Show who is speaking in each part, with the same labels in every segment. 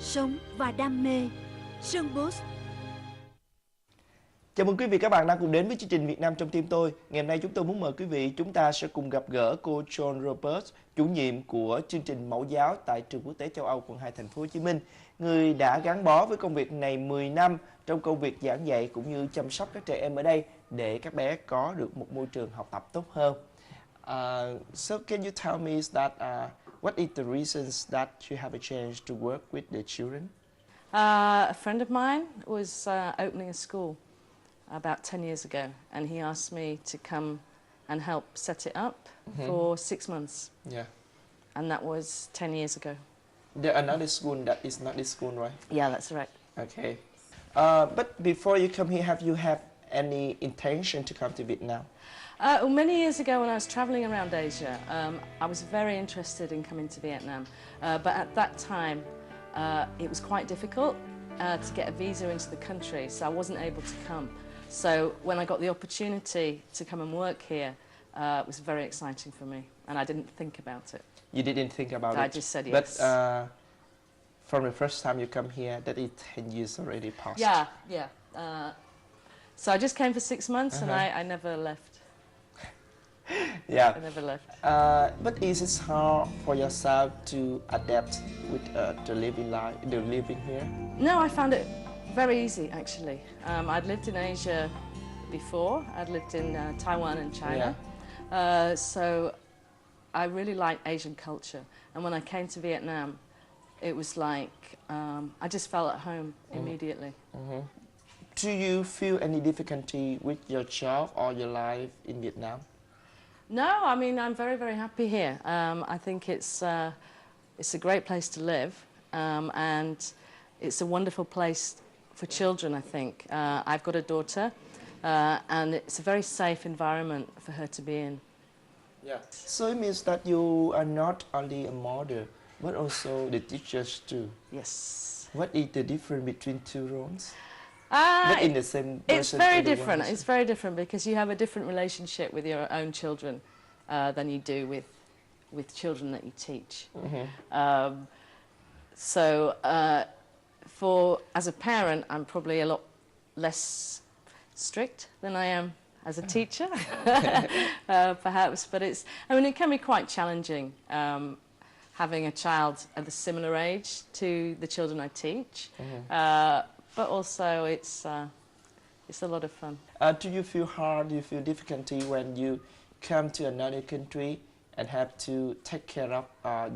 Speaker 1: sống và đam mê. Sơn Boss.
Speaker 2: Chào mừng quý vị các bạn đang cùng đến với chương trình Việt Nam trong tim tôi. Ngày hôm nay chúng tôi muốn mời quý vị chúng ta sẽ cùng gặp gỡ cô John Roberts, chủ nhiệm của chương trình mẫu giáo tại trường quốc tế châu Âu quận 2 thành phố Hồ Chí Minh, người đã gắn bó với công việc này 10 năm trong công việc giảng dạy cũng như chăm sóc các trẻ em ở đây để các bé có được một môi trường học tập tốt hơn. So can you tell me that what is the reasons that you have a chance to work with the children?
Speaker 3: A friend of mine was opening a school about 10 years ago, and he asked me to come and help set it up for 6 months.
Speaker 2: Yeah.
Speaker 3: And that was 10 years ago.
Speaker 2: There another school that is not this school, right?
Speaker 3: Yeah, that's right.
Speaker 2: Okay. But before you come here, have you had any intention to come to Vietnam?
Speaker 3: Well, many years ago when I was travelling around Asia, I was very interested in coming to Vietnam. But at that time, it was quite difficult to get a visa into the country, so I wasn't able to come. So when I got the opportunity to come and work here, it was very exciting for me, and I didn't think about it.
Speaker 2: You didn't think about it?
Speaker 3: I just said yes.
Speaker 2: But from the first time you come here, that is 10 years already passed.
Speaker 3: Yeah. So I just came for 6 months, and I never left.
Speaker 2: Yeah.
Speaker 3: I never left.
Speaker 2: But is it hard for yourself to adapt with the living here?
Speaker 3: No, I found it very easy, actually. I'd lived in Asia before. I'd lived in Taiwan and China.
Speaker 2: Yeah.
Speaker 3: So I really like Asian culture. And when I came to Vietnam, it was like I just felt at home immediately.
Speaker 2: Do you feel any difficulty with your job or your life in Vietnam?
Speaker 3: No, I mean, I'm very, very happy here. I think it's a great place to live, and it's a wonderful place for children, I think. I've got a daughter, and it's a very safe environment for her to be in.
Speaker 2: Yeah. So it means that you are not only a mother, but also the teachers too.
Speaker 3: Yes.
Speaker 2: What is the difference between two roles? But in the same person.
Speaker 3: It's very different. It's very different because you have a different relationship with your own children than you do with children that you teach. So as a parent, I'm probably a lot less strict than I am as a teacher, perhaps. But it can be quite challenging having a child at a similar age to the children I teach. But also it's a lot of fun.
Speaker 2: Do you feel hard, do you feel difficulty when you come to another country and have to take care of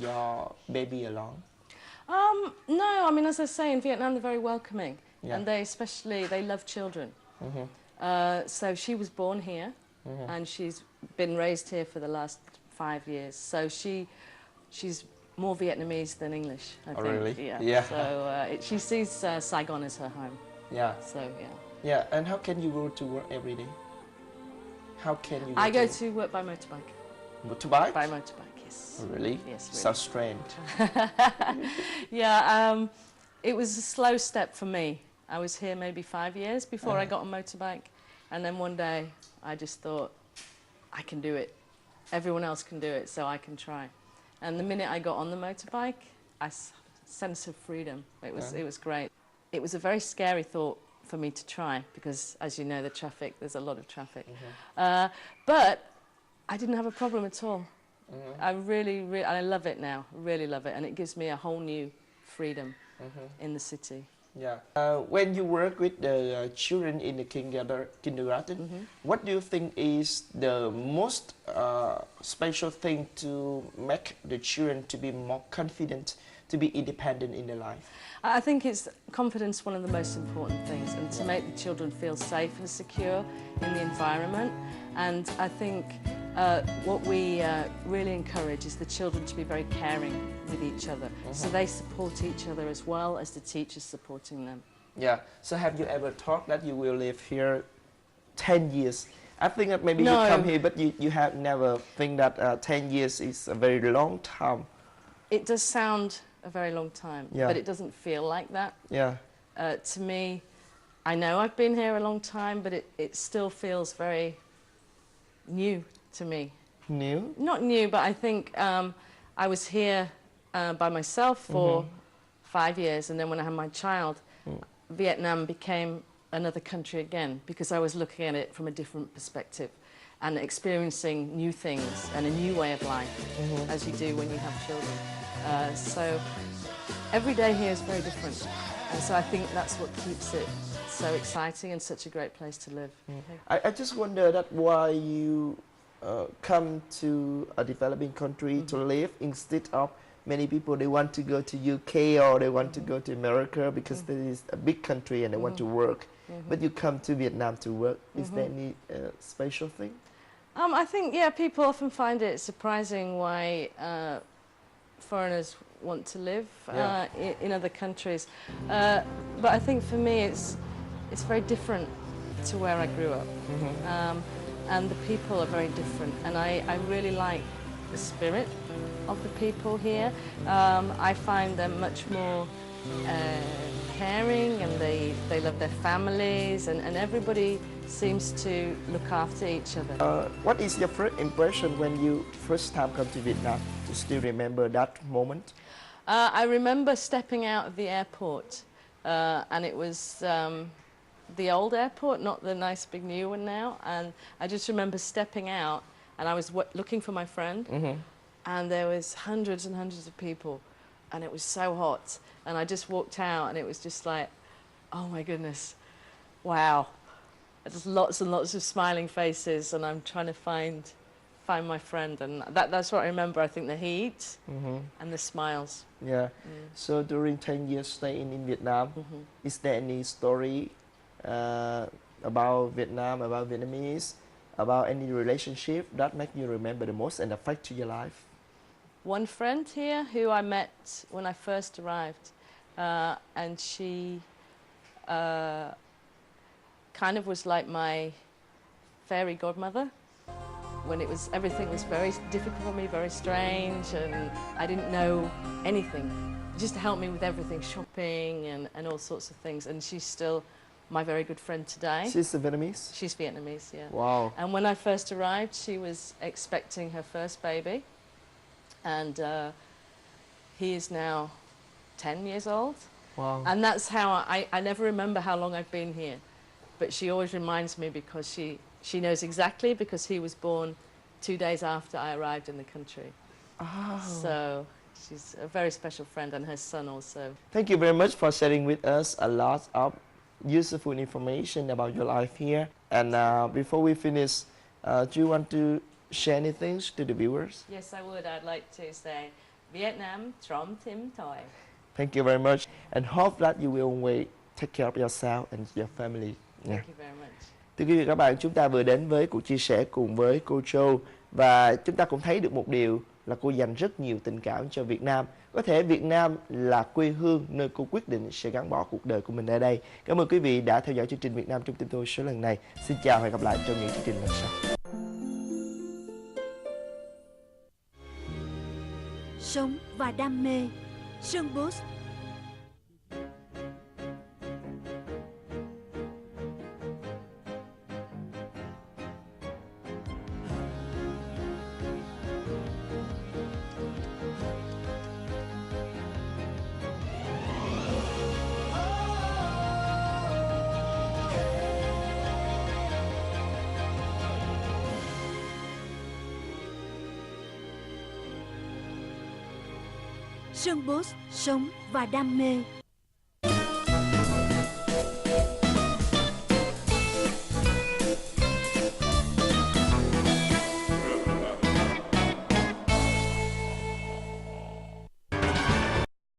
Speaker 2: your baby alone?
Speaker 3: No, I mean, as I say, in Vietnam they're very welcoming, and they love children. So she was born here, and she's been raised here for the last 5 years. So she's more Vietnamese than English, I think.
Speaker 2: Really?
Speaker 3: Yeah. So she sees Saigon as her home.
Speaker 2: Yeah.
Speaker 3: So yeah.
Speaker 2: Yeah. And how can you go to work every day? How can you?
Speaker 3: I go to work by motorbike.
Speaker 2: Motorbike?
Speaker 3: By motorbike, yes.
Speaker 2: Really?
Speaker 3: Yes. Really.
Speaker 2: So strange.
Speaker 3: Yeah. It was a slow step for me. I was here maybe 5 years before I got a motorbike, and then one day I just thought, I can do it. Everyone else can do it, so I can try. And the minute I got on the motorbike, sense of freedom. It was great. It was a very scary thought for me to try because, as you know, there's a lot of traffic. But I didn't have a problem at all. I love it now. Really love it, and it gives me a whole new freedom in the city.
Speaker 2: Yeah. When you work with the children in the kindergarten, what do you think is the most special thing to make the children to be more confident, to be independent in their life?
Speaker 3: I think confidence one of the most important things, and to make the children feel safe and secure in the environment. And I think what we really encourage is the children to be very caring with each other, so they support each other as well as the teachers supporting them.
Speaker 2: Yeah. So have you ever thought that you will live here 10 years? I think that maybe
Speaker 3: No.
Speaker 2: you come here, but you have never think that 10 years is a very long time.
Speaker 3: It does sound a very long time, but it doesn't feel like that.
Speaker 2: Yeah.
Speaker 3: To me, I know I've been here a long time, but it still feels very new to me.
Speaker 2: New?
Speaker 3: Not new, but I think I was here by myself for 5 years, and then when I had my child, Vietnam became another country again, because I was looking at it from a different perspective and experiencing new things and a new way of life, as you do when you have children. So every day here is very different, and so I think that's what keeps it so exciting and such a great place to live.
Speaker 2: I just wonder that why you come to a developing country to live instead of many people they want to go to UK or they want to go to America because there is a big country and they want to work. But you come to Vietnam to work. Is there any special thing?
Speaker 3: I think, yeah, people often find it surprising why foreigners want to live in other countries. But I think for me it's very different to where I grew up. And the people are very different. And I really like the spirit of the people here. I find them much more caring, and they love their families, and everybody seems to look after each other.
Speaker 2: What is your first impression when you first time come to Vietnam? Do you still remember that moment?
Speaker 3: I remember stepping out of the airport, and it was the old airport, not the nice big new one now. And I just remember stepping out, and I was looking for my friend, and there was hundreds and hundreds of people, and it was so hot. And I just walked out, and it was just like, oh my goodness, wow. Just lots and lots of smiling faces, and I'm trying to find my friend, and that's what I remember. I think the heat and the smiles.
Speaker 2: Yeah. So during 10 years stay in Vietnam, is there any story about Vietnam, about Vietnamese, about any relationship that make you remember the most and affect to your life?
Speaker 3: One friend here who I met when I first arrived, and she kind of was like my fairy godmother. When everything was very difficult for me, very strange, and I didn't know anything. Just to help me with everything, shopping and all sorts of things. And she's still my very good friend today.
Speaker 2: She's Vietnamese?
Speaker 3: She's Vietnamese, yeah.
Speaker 2: Wow.
Speaker 3: And when I first arrived, she was expecting her first baby. And he is now 10 years old.
Speaker 2: Wow.
Speaker 3: And that's how I never remember how long I've been here. But she always reminds me, because she knows exactly, because he was born 2 days after I arrived in the country.
Speaker 2: Oh.
Speaker 3: So she's a very special friend, and her son also.
Speaker 2: Thank you very much for sharing with us a lot of useful information about your life here. And before we finish, do you want to share anything to the viewers?
Speaker 3: Yes, I would. I'd like to say, Vietnam, Trong Tim Toi.
Speaker 2: Thank you very much, and hope that you will always take care of yourself and your family.
Speaker 3: Thank you very much.
Speaker 2: Thưa quý vị và các bạn, chúng ta vừa đến với cuộc chia sẻ cùng với cô Châu, và chúng ta cũng thấy được một điều là cô dành rất nhiều tình cảm cho Việt Nam. Có thể Việt Nam là quê hương nơi cô quyết định sẽ gắn bó cuộc đời của mình ở đây. Cảm ơn quý vị đã theo dõi chương trình Việt Nam trong tim tôi số lần này. Xin chào và hẹn gặp lại trong những chương trình lần sau.
Speaker 1: Sống và đam mê. Sơn Boss. Sơn Boss, sống và đam mê.